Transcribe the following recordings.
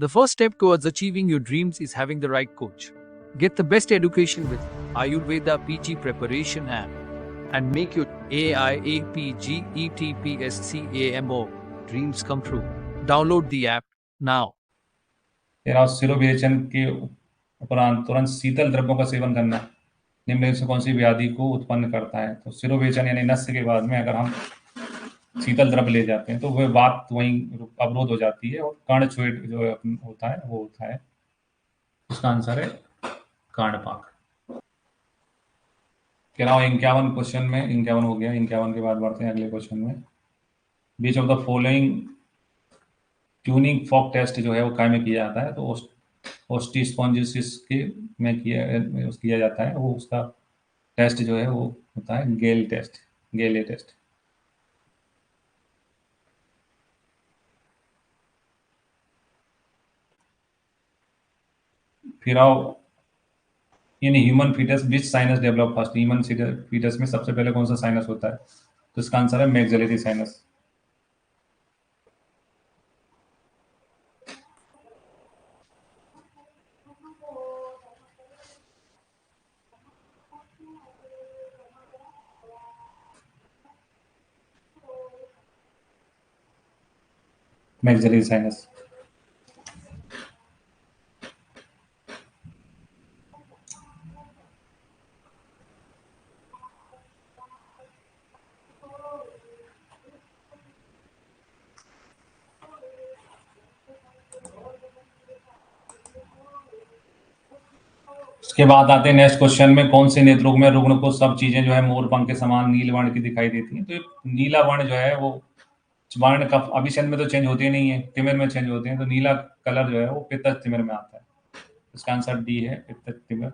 The first step towards achieving your dreams is having the right coach. Get the best education with Ayurveda PG Preparation app and make your AIAPGETPSCAMO dreams come true. Download the app now. तेरा शिरोवेचन के उपरांत तुरंत शीतल द्रव्यों का seven करना निम्नलिखित से कौन सी व्याधि को उत्पन्न करता है? तो शिरोवेचन यानी नस्य के बाद में अगर हम शीतल द्रव्य ले जाते हैं तो वह वात वहीं अवरोध हो जाती है और कर्णछेद जो होता है वो होता है। उसका आंसर है कर्णपाक। कह रहा हूँ 51 क्वेश्चन में 51 हो गया। 51 के बाद बढ़ते हैं अगले क्वेश्चन में। Which of the following tuning fork test जो है वो काय में किया जाता है? तो ओस्टिस्पोंजिसिस के में किया जाता है। वो उसका टेस्ट जो है वो होता है गेले टेस्ट। फिर आओ in human foetus which sinus develop first? Human foetus में सबसे पहले कौन सा साइनस होता है? तो इसका आंसर है मैक्सिलरी साइनस। Maxillary sinus. उसके बाद आते हैं नेक्स्ट क्वेश्चन में, कौन से नेत्ररोग में रुग्ण को सब चीजें जो है मोर पंख के समान नील वर्ण की दिखाई देती हैं? तो नीला वर्ण जो है वो वर्ण का अभिषेक में तो चेंज होते नहीं है, तिमिर में चेंज होते हैं। तो नीला कलर जो है वो पित्त तिमिर में आता है। इसका आंसर डी है, पित्त तिमिर।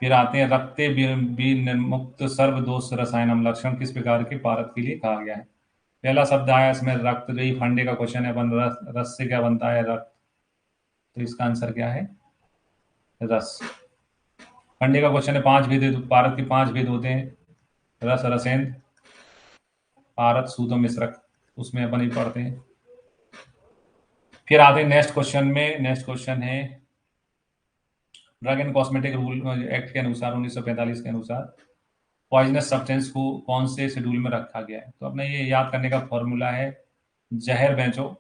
फिर आते हैं रक्ते विनिर्मुक्त सर्वदोष रसायनम लक्षण किस प्रकार के पारक के लिए कहा गया है? पहला शब्द आया इसमें रक्त, जो ही फंडे का क्वेश्चन है। रस से क्या बनता है? रक्त। तो इसका आंसर क्या है? रस। फंडे का क्वेश्चन है 5 भेद, पारक के 5 भेद होते हैं। रस, रसेंद्र, पारक, सूत और मिश्रक। उसमें अपन ही पढ़ते हैं। फिर आते हैं नेक्स्ट क्वेश्चन में। नेक्स्ट क्वेश्चन है drug and cosmetic rule act के अनुसार 1945 के अनुसार पॉइजनस सब्सटेंस को कौन से शेड्यूल में रखा गया है? तो अपने ये याद करने का फॉर्मूला है जहर बेचो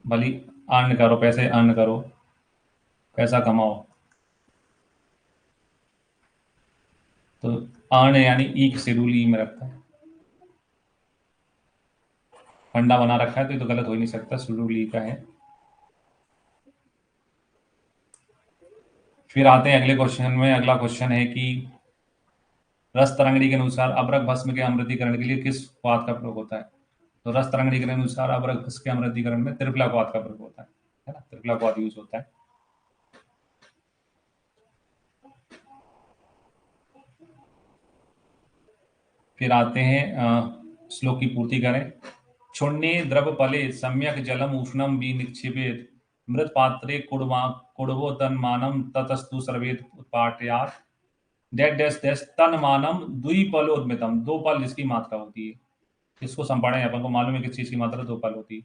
भली अर्न करो, पैसे अर्न करो, पैसा कमाओ। तो अर्न यानी ई शेड्यूल ई में रखता है। फंडा बना रखा है तो ये तो गलत हो ही नहीं सकता, शेड्यूल ई का है। फिर आते हैं अगले क्वेश्चन में। अगला क्वेश्चन है कि रस तरंगणी के अनुसार अभ्रक भस्म के अमृतीकरण के लिए किस उत्पाद का प्रयोग होता है? तो रस तरंगणी के अनुसार अभ्रक भस्म के अमृतीकरण में त्रिफला उत्पाद का प्रयोग होता है ना? त्रिफला उत्पाद यूज होता है। फिर आते हैं श्लोक की पूर्ति करें। क्षुण्णे द्रवपले सम्यक जलम उष्णम विनिक्षिपेत मृत पात्रे कुड़वो तन्मानम ततस्तु सर्वेत उत्पाटयात् डैश डैश डैश तन्मानम द्विपलोद्मितम। 2 पल जिसकी मात्रा होती है। इसको हम पढ़ें, अपन को मालूम है किस चीज की मात्रा 2 पल होती है।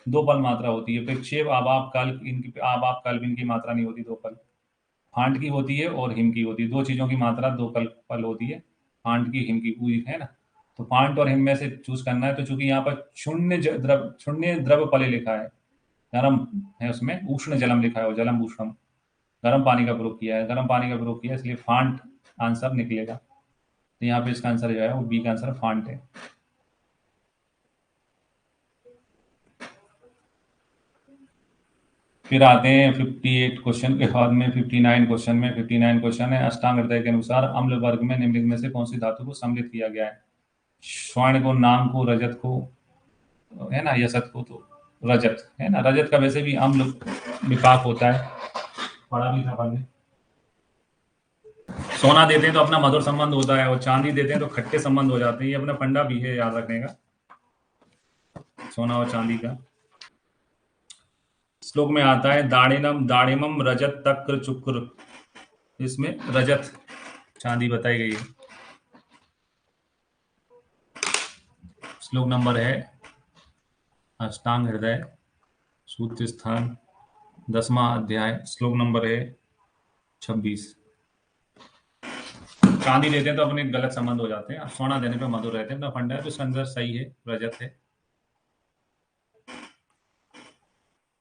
2 पल मात्रा होती है। विक्षेप, आबाप, कल्प, इनकी मात्रा नहीं होती 2 पल। फांड की होती है और हिम की होती है। 2 चीजों की मात्रा 2 पल होती है, फांड की, हिम की, पूरी है ना? तो फांड और हिम में से चूज करना है। तो चूंकि यहाँ पर शून्य द्रव पले लिखा है, गर्म है, उसमें उष्ण जलम लिखा है और जलम उष्णम, गर्म पानी का प्रयोग किया है, गर्म पानी का प्रयोग किया, इसलिए फांट आंसर निकलेगा। तो यहाँ पे इसका आंसर जो है वो बी का आंसर फांट है। फिर आते हैं 58 क्वेश्चन के बाद में 59 क्वेश्चन में। 59 क्वेश्चन है अष्टांग हृदय के अनुसार अम्ल वर्ग में निम्नलिखित में से कौन सी धातु को सम्मिलित किया गया है? स्वर्ण को, नाम को, रजत को, है ना, यसत को। तो रजत है ना। रजत का वैसे भी अम्ल विपाक होता है, पढ़ा भी था पहले। सोना देते हैं तो अपना मधुर संबंध होता है और चांदी देते हैं तो खट्टे संबंध हो जाते हैं। ये अपना फंडा भी है, याद रखने का, सोना और चांदी का। श्लोक में आता है दाड़िमम रजत तक्र चुक्र। इसमें रजत चांदी बताई गई है। श्लोक नंबर है अष्टांग हृदय सूत्र स्थान 10वां अध्याय, श्लोक नंबर है 26। चांदी देते हैं तो अपने गलत संबंध हो जाते हैं, सोना देने पे मधुर रहते हैं। तो फंडा है तो संदर्भ सही है, रजत है।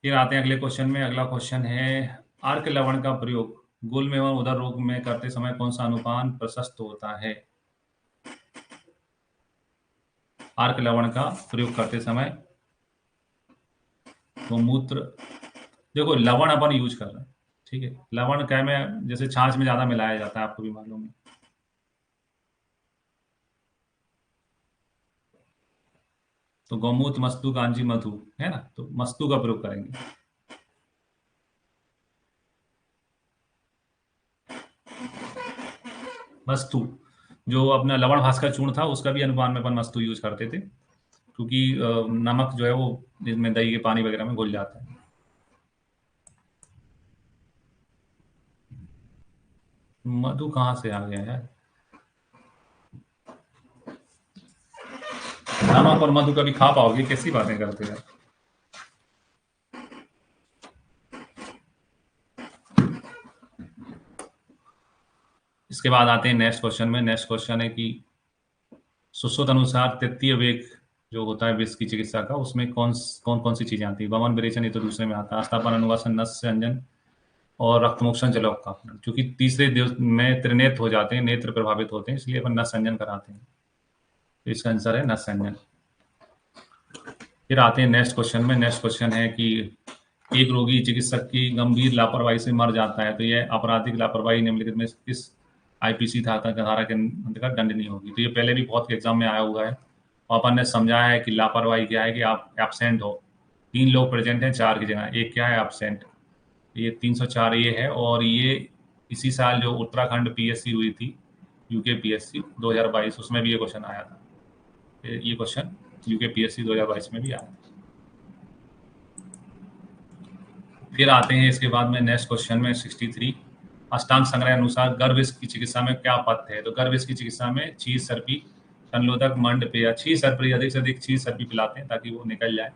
फिर आते हैं अगले क्वेश्चन में। अगला क्वेश्चन है अर्क लवण का प्रयोग गुल्म एवं उदर रोग में करते समय कौन सा अनुपान प्रशस्त होता है? अर्क लवण का प्रयोग करते समय गोमूत्र, देखो लवण अपन यूज कर रहे हैं, ठीक है। लवण क्या में जैसे छाछ में ज्यादा मिलाया जाता है, आपको भी मालूम है। तो गौमूत्र, मस्तु, कांजी, मधु है ना, तो मस्तु का प्रयोग करेंगे। मस्तु जो अपना लवण भास्कर चूर्ण था उसका भी अनुपान में अपन मस्तु यूज करते थे, क्योंकि नमक जो है वो इसमें दही के पानी वगैरह में घुल जाता है। मधु कहाँ से आ गया यार? नमक और मधु कभी खा पाओगे? कैसी बातें करते हैं। इसके बाद आते हैं नेक्स्ट क्वेश्चन में। नेक्स्ट क्वेश्चन है कि सुश्रुत अनुसार तृतीय वेग जो होता है विष की चिकित्सा का, उसमें कौन कौन सी चीजें आती है? वमन, विरेचन, ये तो दूसरे में आता है। आस्थापन, अनुवासन, नस्य अंजन और रक्तमोक्षण, जलोक्का। क्योंकि तीसरे दिवस में त्रिनेत्र हो जाते हैं, नेत्र प्रभावित होते हैं, इसलिए अपन नस्य अंजन कराते हैं। तो इसका आंसर है नस्य अंजन। फिर आते हैं नेक्स्ट क्वेश्चन में। नेक्स्ट क्वेश्चन है कि एक रोगी चिकित्सक की गंभीर लापरवाही से मर जाता है, तो यह आपराधिक लापरवाही निम्नलिखित में किस आईपीसी धारा के अंतर्गत दंडनीय होगी? तो ये पहले भी बहुत एग्जाम में आया हुआ है, और अपन ने समझाया है कि लापरवाही क्या है कि आप एब्सेंट हो। 3 लोग प्रेजेंट हैं 4 की जगह, एक क्या है? एब्सेंट। ये 304 ये है। और ये इसी साल जो उत्तराखंड पीएससी हुई थी, यूके पीएससी 2022, उसमें भी ये क्वेश्चन आया था। ये क्वेश्चन यूके पीएससी 2022 में भी आया था। फिर आते हैं इसके बाद में नेक्स्ट क्वेश्चन में 63। अष्टांग संग्रह अनुसार गर्भविष की चिकित्सा में क्या पथ्य है? तो गर्भविष की चिकित्सा में चीज सर्पी, संलोधक, मंड पेय। चीज सर्पी, अधिक से अधिक चीज सर्पी पिलाते हैं ताकि वो निकल जाए।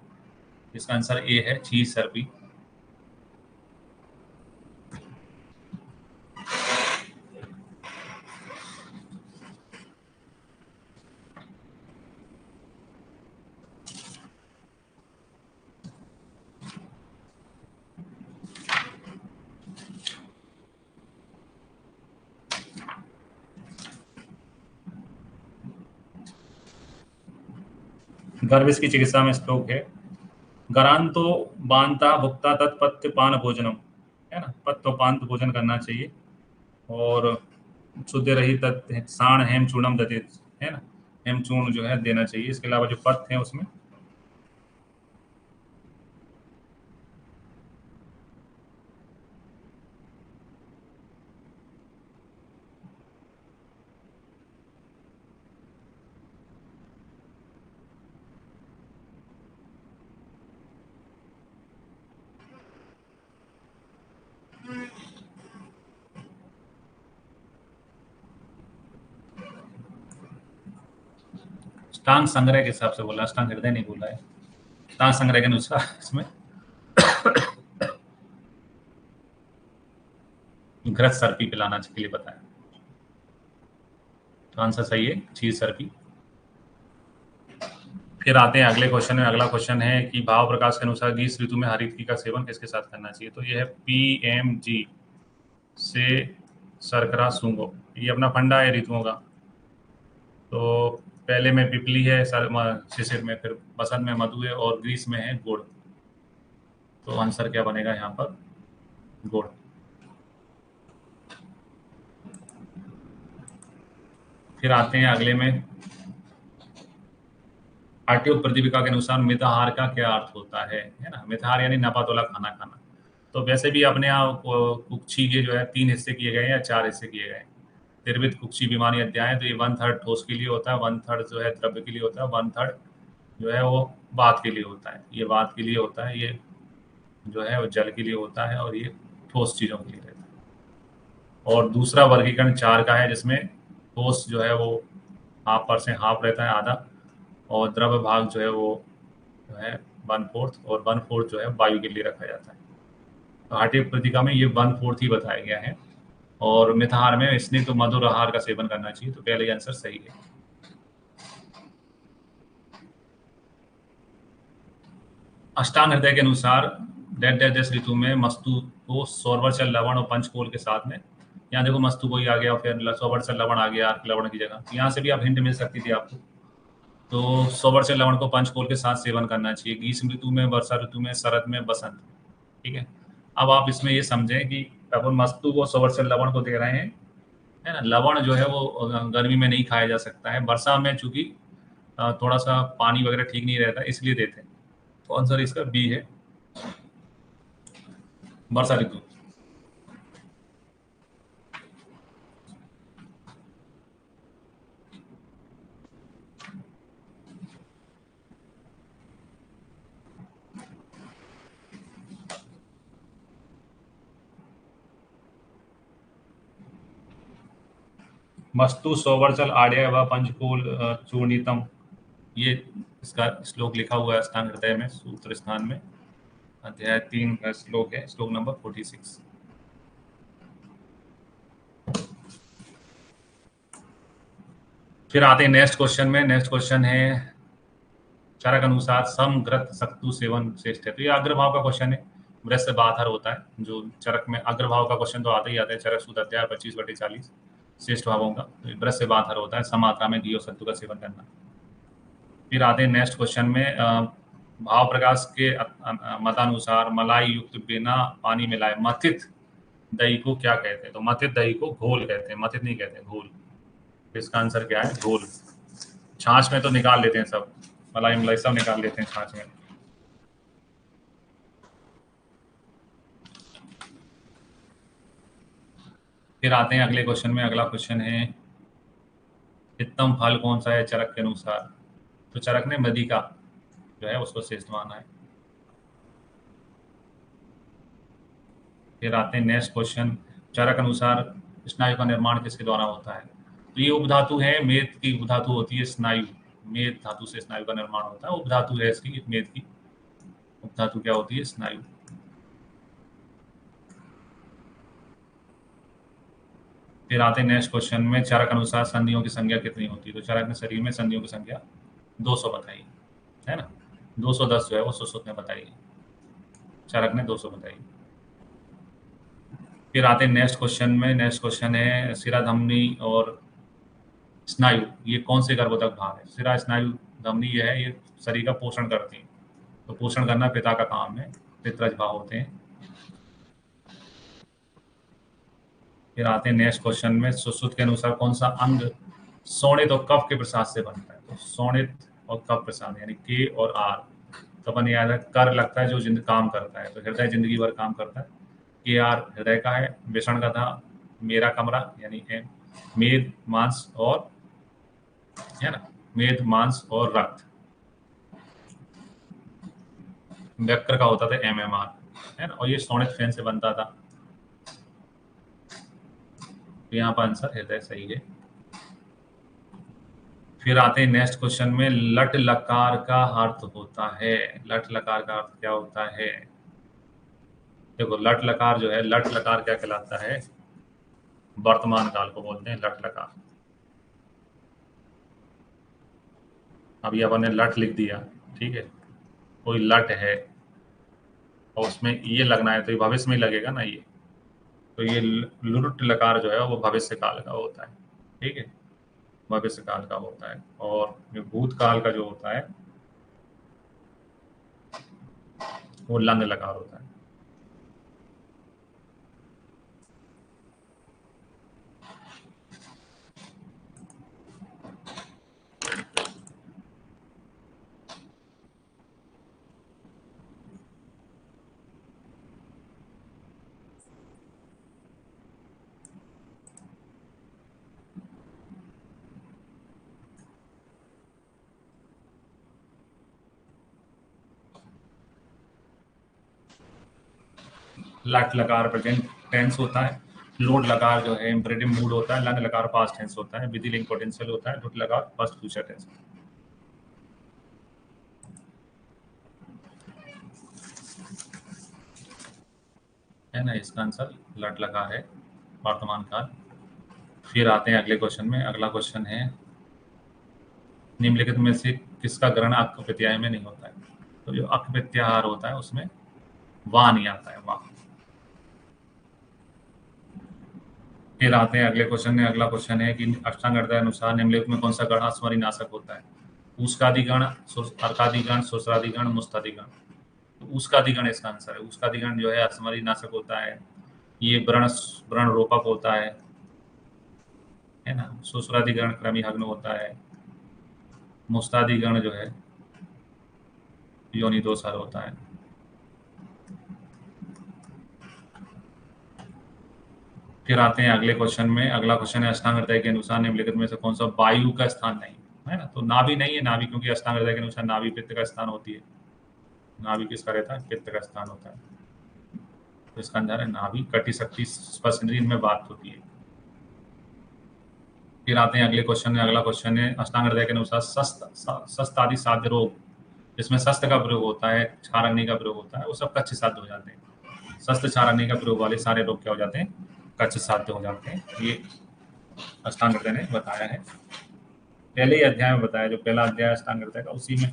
इसका आंसर ए है, चीज सर्पी। गर्भविष की चिकित्सा में श्लोक है गरांतो बांता भुक्ता तत्पथ्य पान भोजनम, है ना। पथ्योपांत भोजन करना चाहिए। और शुद्ध रही तत् साण हेम चूर्णम दते, है ना, हेम चूर्ण जो है देना चाहिए। इसके अलावा जो पथ्य है उसमें अष्टांग संग्रह के हिसाब से बोला, अष्टांग हृदय नहीं बोला है। अष्टांग संग्रह के अनुसार इसमें घृत सर्पी पिलाना के लिए बताया। तो आंसर सही है, चीज सर्पी। फिर आते हैं अगले क्वेश्चन में। अगला क्वेश्चन है कि भाव प्रकाश के अनुसार ग्रीष्म ऋतु में हरितकी का सेवन किसके साथ करना चाहिए? तो ये है पीएमजी से सरकरा सूंगो। ये अपना फंडा है ऋतुओं का। तो पहले में पिपली है, शिशिर में, फिर बसंत में मधु है, और ग्रीष्म में है गुड़। तो आंसर क्या बनेगा यहाँ पर? गुड़। फिर आते हैं अगले में। पाठ्य प्रतिविका के अनुसार मिताहार का क्या अर्थ होता है ना। मिताहार यानी नपातोला खाना खाना। तो वैसे भी अपने यहाँ कुक्षी के जो है 3 हिस्से किए गए हैं या 4 हिस्से किए गए हैं। त्रिविध कुक्षी बीमारी अध्याय, तो ये 1/3 ठोस के लिए होता है, 1/3 जो है द्रव्य के लिए होता है, 1/3 जो है वो वात के लिए होता है। ये वात के लिए होता है, ये जो है वो जल के लिए होता है, और ये ठोस चीजों के लिए रहता है। और दूसरा वर्गीकरण 4 का है, जिसमें ठोस जो है वो ½ % रहता है, आधा, और द्रव भाग जो है वो जो है 1/4 और 1/4 जो है वायु के लिए रखा जाता है। तो हार्टी प्रतिका में ये 1/4 ही बताया गया है। और मिताहार में इसने तो मधुर आहार का सेवन करना चाहिए, तो पहले आंसर सही है। अष्टांग हृदय के अनुसार डेड डेड ऋतु में मस्तु को सौरवर्चल लवण और पंचकोल के साथ में, यहाँ देखो मस्तु को ही आ गया और फिर सौरवर्चल लवण आ गया अर्क लवण की जगह, तो यहाँ से भी आप हिंट मिल सकती थी आपको। तो सौवर्चल लवण को पंचकोल के साथ सेवन करना चाहिए ग्रीष्म ऋतु में, वर्षा ऋतु में, शरद में, बसंत। ठीक है, अब आप इसमें ये समझें कि अपन मस्तु को सौवर्चल लवण को दे रहे हैं, है ना। लवण जो है वो गर्मी में नहीं खाया जा सकता है, वर्षा में चूंकि थोड़ा सा पानी वगैरह ठीक नहीं रहता इसलिए देते हैं। तो आंसर इसका बी है, वर्षा ऋतु। मस्तु सौवर्चल आड्य व पंचकोल चूर्णितम, ये इसका श्लोक लिखा हुआ है अष्टांग हृदय में सूत्र स्थान में, अध्याय 3 का श्लोक है, श्लोक नंबर 46। फिर आते हैं नेक्स्ट क्वेश्चन में। नेक्स्ट क्वेश्चन है चरक अनुसार समग्रत सक्तु सेवन श्रेष्ठ है। तो ये अग्रभाव का क्वेश्चन है, वृष से बाहर होता है। जो चरक में अग्रभाव का क्वेश्चन तो आता ही आता है, चरक सूत्र अध्याय 25/40 श्रेष्ठ भावों का, तो वृष से बाहर होता है समात्रा में घी और सत्तू का सेवन करना। फिर आते हैं नेक्स्ट क्वेश्चन में भाव प्रकाश के मतानुसार मलाई युक्त बिना पानी मिलाए मथित दही को क्या कहते हैं। तो मथित दही को घोल कहते हैं, मथित नहीं कहते, घोल। इसका आंसर क्या है, घोल। छाछ में तो निकाल लेते हैं सब, मलाई मलाई सब निकाल लेते हैं छाछ में। फिर आते हैं अगले क्वेश्चन में। अगला क्वेश्चन है उत्तम फल कौन सा है चरक के अनुसार। तो चरक ने मदिका जो है उसको श्रेष्ठ माना है। फिर आते हैं नेक्स्ट क्वेश्चन, चरक अनुसार स्नायु का निर्माण किसके द्वारा होता है। तो ये उपधातु है, मेद की उपधातु होती है स्नायु, मेद धातु से स्नायु का निर्माण होता है, उपधातु है इसकी मेद की। उपधातु क्या होती है, स्नायु। फिर आते हैं नेक्स्ट क्वेश्चन में, चरक अनुसार संधियों की संख्या कितनी होती है। तो चरक ने शरीर में संधियों की संख्या 200 बताई है ना, 210 जो है वो सुश्रुत ने बताई है, चरक ने 200 बताई। फिर आते हैं नेक्स्ट क्वेश्चन में। नेक्स्ट क्वेश्चन है शिरा धमनी और स्नायु ये कौन से गर्भोदक भाग है। शिरा स्नायु धमनी ये है, ये शरीर का पोषण करती है, तो पोषण करना पिता का काम है, पितरज भाव होते हैं। फिर आते हैं नेक्स्ट क्वेश्चन में, सुश्रुत के अनुसार कौन सा अंग शोणित और कफ के प्रसाद से बनता है। तो शोणित और कफ प्रसाद यानी के और आर, तो अपन याद है कर लगता है जो जिंद काम करता है, तो हृदय जिंदगी भर काम करता है। के आर हृदय का है, विषण का था, मेरा कमरा यानी मेद मांस और है ना, मेद मांस और रक्त। व्यक्र का होता था MMR है ना, और ये शोणित फैन से बनता था। तो यहाँ पर आंसर हृदय सही है। फिर आते हैं नेक्स्ट क्वेश्चन में, लट लकार का अर्थ होता है। लट लकार का अर्थ क्या होता है। देखो लट लकार जो है, लट लकार क्या कहलाता है, वर्तमान काल को बोलते हैं लट लकार। अभी अपन ने लट लिख दिया, ठीक है, कोई लट है और उसमें ये लगना है तो ये भविष्य में लगेगा ना ये, तो ये लुट लकार जो है वो भविष्य काल का होता है, ठीक है, भविष्य काल का होता है। और जो भूतकाल का जो होता है वो लंग लकार होता है। लट लकार प्रेजेंट टेंस होता है, लोड लकार जो है इम्परेटिव मूड होता है, लंग लकार पास्ट टेंस होता है, विधि लिंक पोटेंशियल होता है, लुट लकार फर्स्ट फ्यूचर टेंस। है ना, इसका आंसर लट लगा है वर्तमान काल। फिर आते हैं अगले क्वेश्चन में। अगला क्वेश्चन है निम्नलिखित में से किसका ग्रहण अक प्रत्याय में नहीं होता है? तो जो अक प्रत्याहार होता है उसमें वाह नहीं आता है, वाह। फिर आते हैं अगले क्वेश्चन में। अगला क्वेश्चन है कि अष्टांग हृदय अनुसार निम्नलिखित में कौन सा गण अस्मरिनाशक होता है? ऊष्कादिगण, अर्कादिगण, सुश्रादिगण, मुस्तादिगण। तो ऊष्कादिगण इसका आंसर है। ऊष्कादिगण जो है अस्मरिनाशक होता है, ये व्रण व्रण रोपक होता है ना। सुश्रादिगण कृमिहग्न होता है। मुस्तादिगण जो है योनि दोषहर होता है। फिर आते हैं अगले क्वेश्चन में। अगला क्वेश्चन है अष्टांग हृदय के अनुसार निम्नलिखित में से कौन सा वायु का स्थान नहीं है ना? तो नाभि नहीं है, नाभि क्योंकि अष्टांग हृदय के अनुसार नाभि पित्त का स्थान होती है। नाभि किसका रहता है? पित्त का स्थान होता है। तो इसका आंसर है नाभि। कटी शक्ति स्पर्श इंद्रिय में बात होती है। फिर आते हैं अगले क्वेश्चन में। अगला क्वेश्चन है अष्टांग हृदय के अनुसार शस्त आदि साध्य रोग, जिसमें शस्त्र का प्रयोग होता है, क्षार अग्नि का प्रयोग होता है, वो सब कच्छ साध्य हो जाते हैं। शस्त्र क्षार अग्नि का प्रयोग वाले सारे रोग क्या हो जाते हैं? कच्छ साध्य हो जाते हैं। ये अष्टांग हृदय ने बताया है। पहले ही अध्याय में बताया, जो पहला अध्याय अष्टांग हृदय का, उसी में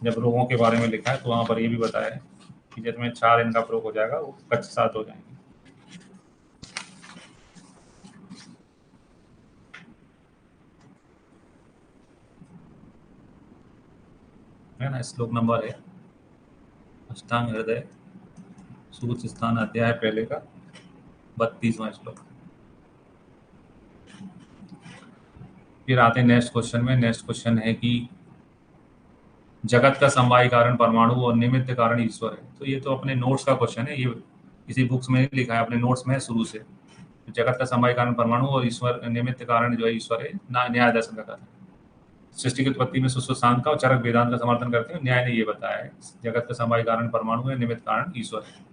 जब रोगों के बारे में लिखा है तो वहां पर ये भी बताया है कि जिसमें क्षार इनका प्रयोग हो जाएगा वो कच्छ साध्य हो जाएंगे। है ना। श्लोक नंबर है अष्टांग हृदय सूत्र स्थान अध्याय पहले का 32वां श्लोक। फिर आते हैं नेक्स्ट क्वेश्चन में। नेक्स्ट क्वेश्चन है कि जगत का समवायी कारण परमाणु और निमित्त कारण ईश्वर है। तो ये तो अपने नोट्स का क्वेश्चन है, ये किसी बुक्स में नहीं लिखा है, अपने नोट्स में है शुरू से। जगत का समवायी कारण परमाणु और ईश्वर निमित्त कारण जो है ईश्वर है, न्याय दर्शन का कथन। सृष्टि की उत्पत्ति में सुशांत का और चरक वेदांत का समर्थन करते हैं। न्याय ने ये बताया है जगत का समवायी कारण परमाणु है, निमित्त कारण ईश्वर है।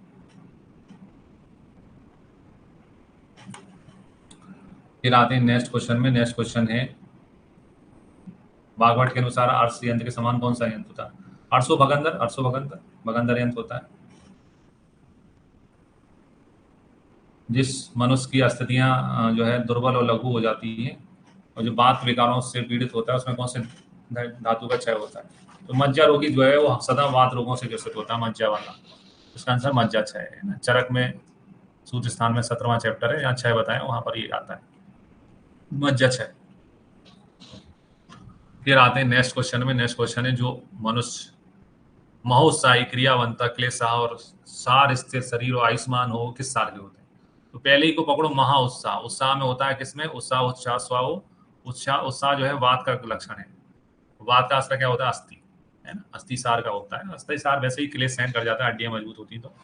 फिर आते हैं नेक्स्ट क्वेश्चन में। नेक्स्ट क्वेश्चन है भागवत के अनुसार आर्ष यंत्र के समान कौन सा यंत्र होता है? अर्सो भगंदर, अर्सो भगंदर भगंदर यंत्र होता है। जिस मनुष्य की स्थितियां जो है दुर्बल और लघु हो जाती हैं और जो बात विकारों से पीड़ित होता है, उसमें कौन से धातु का क्षय होता है? तो मज्जा रोगी जो है वो सदा वात रोगों से ग्रसित होता है, मज्जा वाला। इसका आंसर मज्जा क्षय है ना। चरक में सूत्र स्थान में 17वां चैप्टर है, यहाँ क्षय बताया, वहां पर ये आता है मज्जा क्षय। फिर आते हैं नेक्स्ट क्वेश्चन में। नेक्स्ट क्वेश्चन है जो मनुष्य महोत्साही क्रियावंता क्लेशा और सार स्थिर शरीर और आयुष्मान हो, किस सार के होते हैं? तो पहले ही को पकड़ो, महा उत्साह। उत्साह में होता है किसमें? उत्साह, उत्साह, स्वाहो। उत्साह, उत्साह जो है वात का लक्षण है। वात का असर क्या होता है? अस्थि, है ना। अस्थि सार का होता है। अस्थि सार वैसे ही क्लेश सहन कर जाता है, हड्डियां मजबूत होती तो।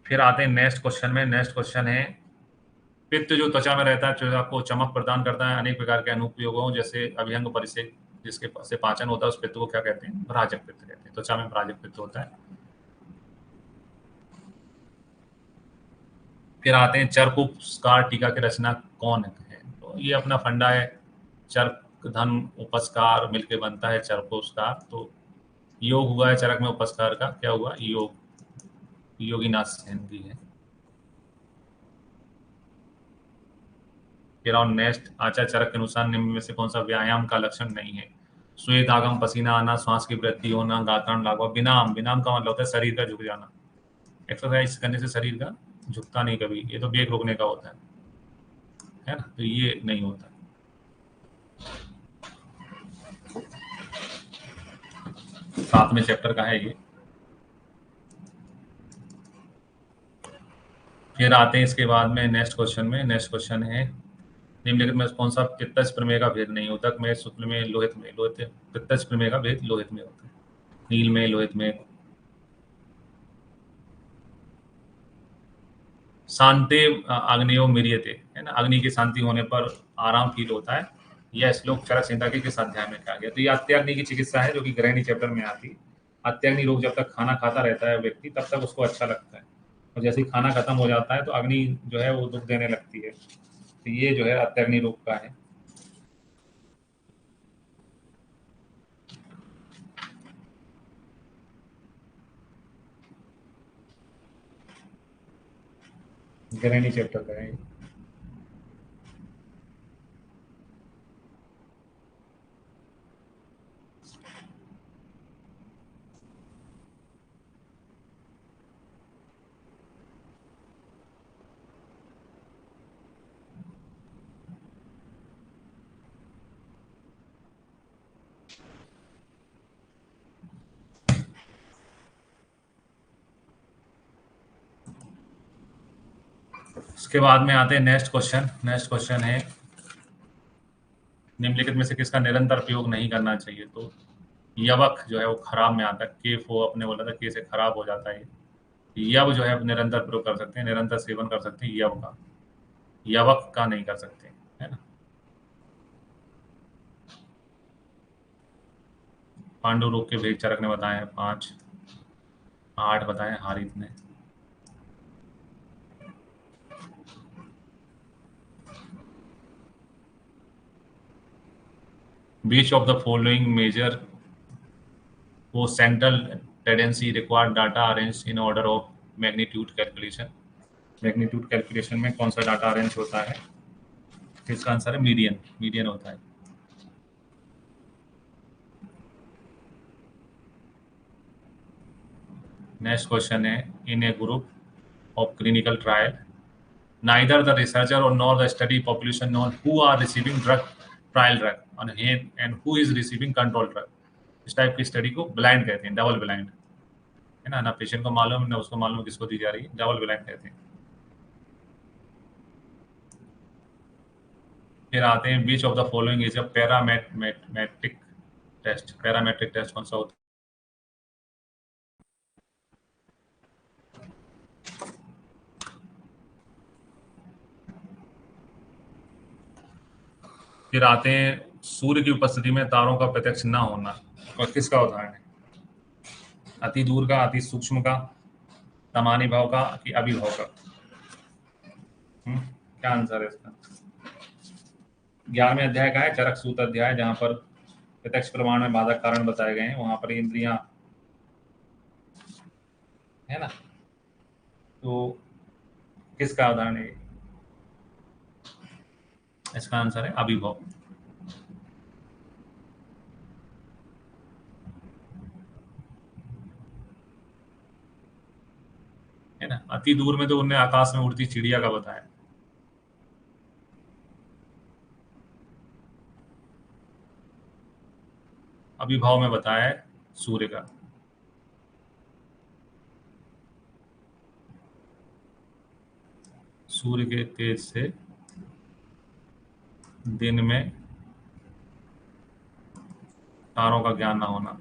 फिर आते हैं नेक्स्ट क्वेश्चन में। नेक्स्ट क्वेश्चन है पित्त जो त्वचा में रहता है, त्वचा को चमक प्रदान करता है अनेक प्रकार के अनुपयोगों, जैसे अभियंग परिसेक, जिसके से पाचन होता है, उस पित्त को क्या कहते हैं? भ्राजक पित्त कहते हैं। त्वचा में भ्राजक पित्त होता है। फिर आते हैं चरकोपस्कार टीका की रचना कौन है? तो ये अपना फंडा है, चरक धन उपस्कार मिलके बनता है चरकोपस्कार। तो योग हुआ है चरक में उपस्कार का, क्या हुआ? योग, योगीनाथ सेन की है। फिर और नेक्स्ट, आचार्य चरक के अनुसार निम्न में से कौन सा व्यायाम का लक्षण नहीं है? श्वेत आगम, पसीना आना, श्वास की वृद्धि होना, गात्रण लागवा। विनाम, विनाम का मतलब होता है शरीर का झुक जाना। एक्सरसाइज करने से शरीर का झुकता नहीं कभी, ये तो वेग रोकने का होता है ना। तो ये नहीं होता। सातवें चैप्टर का है ये। फिर आते हैं इसके बाद में नेक्स्ट क्वेश्चन में। नेक्स्ट क्वेश्चन है निम्नलिखित में कौन सा पित्तज प्रमेय का भेद नहीं होता? में, शुक्ल में, लोहित में। लोहित, पित्तज प्रमेय का भेद लोहित में होता है, नील में, लोहित में। शांति अग्नियो मिरियते, है ना। अग्नि की शांति होने पर आराम फील होता है। यह श्लोक चरक संहिता के किस अध्याय में कहा गया? तो ये अत्यग्नि की चिकित्सा है, जो कि गृहिणी चैप्टर में आती है। अत्यग्नि रोग, जब तक खाना खाता रहता है व्यक्ति, तब तक उसको अच्छा लगता है, और जैसे ही खाना खत्म हो जाता है तो अग्नि जो है वो दुख देने लगती है। तो ये जो है अत्यग्नि रोग का है। गृहिणी चैप्टर का है। उसके बाद में आते हैं नेक्स्ट क्वेश्चन। नेक्स्ट क्वेश्चन है निम्नलिखित में से किसका निरंतर प्रयोग नहीं करना चाहिए। तो यवक जो है वो खराब में आता है। केफ वो अपने बोला था कि से खराब हो जाता है। यव जो है निरंतर प्रयोग कर सकते हैं, निरंतर सेवन कर सकते हैं यव का, यवक का नहीं कर सकते, है ना। पांडु रोग के भेद चरक ने बताए हैं 5, 8 बताए हारित ने। Which of the following major वो central tendency required data arranged in order of magnitude calculation। Magnitude calculation में कौन सा डाटा अरेंज होता है। इसका आंसर है मीडियन, मीडियन होता है। नेक्स्ट क्वेश्चन है in a group of clinical trial neither the researcher और nor the study population know who are receiving drug trial drug and who is receiving control drug. इस type की study को blind कहते हैं, double blind, है ना। ना patient को मालूम ना उसको मालूम किसको दी जा रही है, डबल ब्लाइंड कहते हैं। फिर आते हैं which of the following is a parametric test. Parametric test कौन सा होता है। फिर आते हैं सूर्य की उपस्थिति में तारों का प्रत्यक्ष न होना, और किसका उदाहरण है। अति दूर का, अति सूक्ष्म का, सामान्य भाव का कि अभिभाव का। क्या आंसर है इसका। 11वें अध्याय का है चरक सूत्र अध्याय, जहां पर प्रत्यक्ष प्रमाण में बाधक कारण बताए गए हैं। वहां पर इंद्रियां, है ना। तो किसका उदाहरण है, इसका आंसर है अभिभाव। है ना। अति दूर में तो उन्हें आकाश में उड़ती चिड़िया का बताया। अभिभाव में बताया है सूर्य का। सूर्य के तेज से दिन में तारों का ज्ञान ना होना।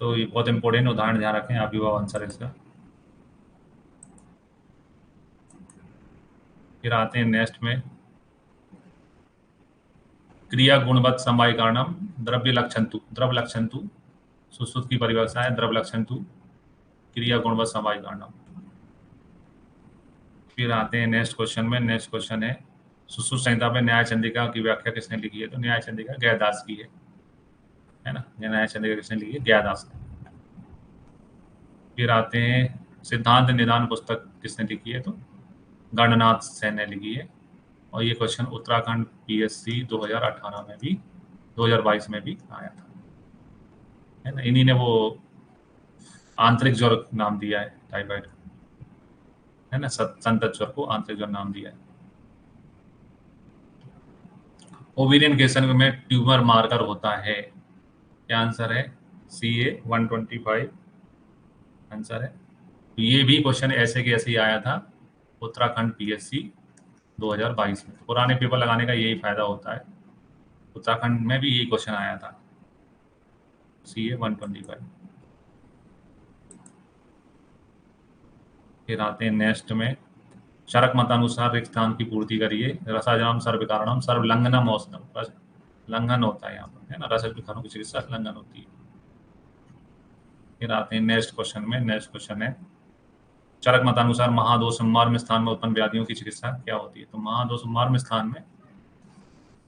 तो ये बहुत इंपॉर्टेंट उदाहरण ध्यान रखें, अभिभाव आंसर है इसका। फिर आते हैं नेक्स्ट में क्रिया गुणवत्त समवाय कारणम द्रव्य लक्षण तु सुश्रुत की परिभाषा है द्रव्य लक्षण तु क्रिया गुणवत्त समवाय कारणम। फिर आते हैं नेक्स्ट क्वेश्चन में। नेक्स्ट क्वेश्चन है सुश्रुत संहिता में न्याय चंद्रिका की व्याख्या किसने लिखी है। तो न्याय चंद्रिका गयादास की है ना। न्याय चंद्रिका किसने लिखी है, गयादास ने। फिर आते हैं सिद्धांत निदान पुस्तक किसने लिखी है। तो गणनाथ सेन ने लिखी है। और ये क्वेश्चन उत्तराखंड पीएससी 2018 में भी 2022 में भी आया था, है ना। इन्हीं ने वो आंतरिक ज्वर नाम दिया है टाइफाइड, है ना। संतत ज्वर को आंतरिक ज्वर नाम दिया है। ओवेरियन कैंसर में ट्यूमर मार्कर होता है। क्या आंसर है, CA 125 आंसर है। तो ये भी क्वेश्चन ऐसे के ऐसे ही आया था उत्तराखंड पीएससी 2022 में। पुराने पेपर लगाने का यही फायदा होता है। उत्तराखंड में भी यही क्वेश्चन आया था, CA 125। फिर आते हैं नेक्स्ट में चरक मतानुसार रिक्त स्थान की पूर्ति करिए। रसाजनम सर्व कारणम सर्व लंघनम औषधम। लंघन होता है यहाँ पर, है ना। रस विकारों की चिकित्सा लंघन होती है। फिर आते हैं नेक्स्ट क्वेश्चन में। नेक्स्ट क्वेश्चन है चरक मतानुसार महादोष मर्म स्थान में उत्पन्न व्याधियों की चिकित्सा क्या होती है। तो महादोष मर्म स्थान में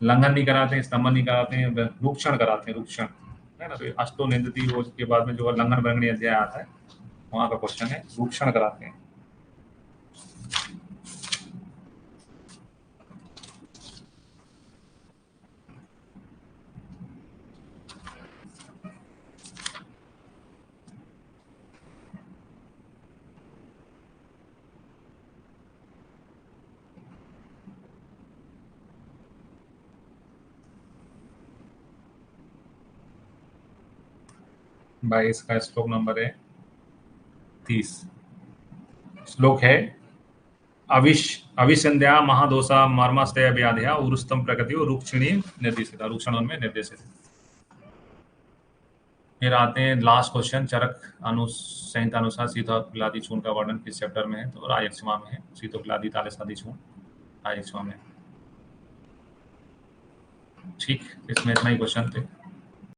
लंघन नहीं कराते हैं, स्तंभन नहीं कराते हैं, रूक्षण कराते हैं, रूक्षण, है ना। तो ये अष्टो निंदती हो के बाद में जो लंघन भंगनी अध्याय आता है वहां का क्वेश्चन है, रूक्षण कराते हैं। भाई इसका श्लोक नंबर है 30। श्लोक है अविसंध्या महादोषा मर्मस्तय व्याध्या उरुस्तम प्रकृति रुक्षिणी निर्देशित, रूक्षण में निर्देशित। फिर आते हैं लास्ट क्वेश्चन, चरक संहिता अनुसार शीतोक्लादि चूर्ण का वर्णन किस चैप्टर में है? तो राजयक्षमा में है। शीतोक्लादि तालसादि चूर्ण राजयक्षमा में। ठीक, इसमें इतना ही क्वेश्चन थे।